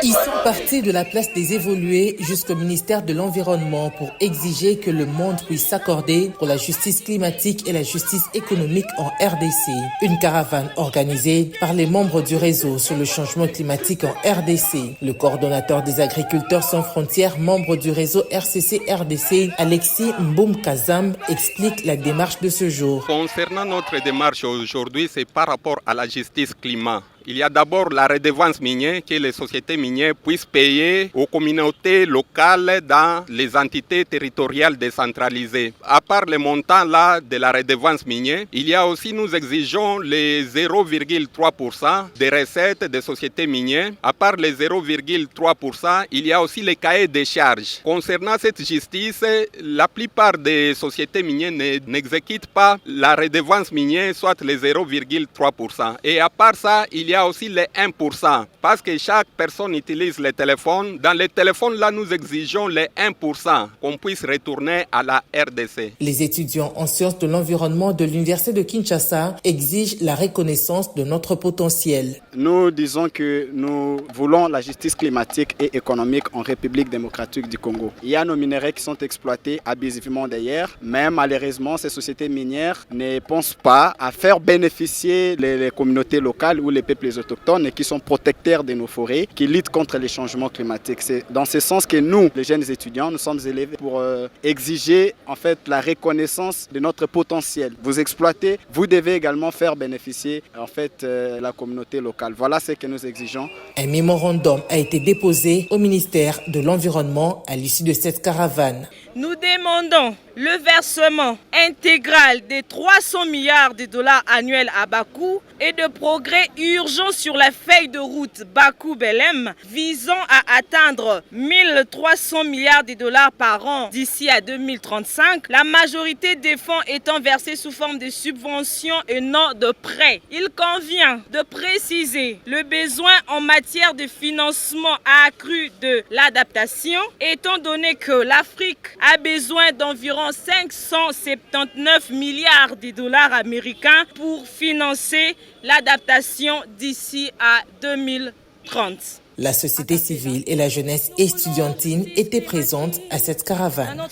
Ils sont partis de la place des évolués jusqu'au ministère de l'Environnement pour exiger que le monde puisse s'accorder pour la justice climatique et la justice économique en RDC. Une caravane organisée par les membres du réseau sur le changement climatique en RDC. Le coordonnateur des agriculteurs sans frontières, membre du réseau RCC RDC, Alexis Mboum Kazam, explique la démarche de ce jour. Concernant notre démarche aujourd'hui, c'est par rapport à la justice climat. Il y a d'abord la redevance minière que les sociétés minières puissent payer aux communautés locales dans les entités territoriales décentralisées. À part les montants là de la redevance minière, il y a aussi, nous exigeons les 0,3% des recettes des sociétés minières. À part les 0,3%, il y a aussi les cahiers des charges. Concernant cette justice, la plupart des sociétés minières n'exécutent pas la redevance minière, soit les 0,3%. Et à part ça, il y a aussi les 1%, parce que chaque personne utilise le téléphone. Dans les téléphones, là, nous exigeons les 1%, qu'on puisse retourner à la RDC. Les étudiants en sciences de l'environnement de l'Université de Kinshasa exigent la reconnaissance de notre potentiel. Nous disons que nous voulons la justice climatique et économique en République démocratique du Congo. Il y a nos minerais qui sont exploités abusivement d'ailleurs, mais malheureusement, ces sociétés minières ne pensent pas à faire bénéficier les communautés locales ou les peuples autochtones qui sont protecteurs de nos forêts, qui luttent contre les changements climatiques. C'est dans ce sens que nous, les jeunes étudiants, nous sommes élevés pour exiger en fait la reconnaissance de notre potentiel. Vous exploitez, vous devez également faire bénéficier en fait la communauté locale. Voilà ce que nous exigeons. Un mémorandum a été déposé au ministère de l'Environnement à l'issue de cette caravane. Nous demandons le versement intégral des 300 milliards de dollars annuels à Bakou et de progrès urgents sur la feuille de route Bakou-Belém visant à atteindre 1300 milliards de dollars par an d'ici à 2035. La majorité des fonds étant versés sous forme de subventions et non de prêts. Il convient de préciser le besoin en matière de financement accru de l'adaptation, étant donné que l'Afrique a besoin d'environ 579 milliards de dollars américains pour financer l'adaptation d'ici à 2030. La société civile et la jeunesse estudiantine étaient présentes à cette caravane.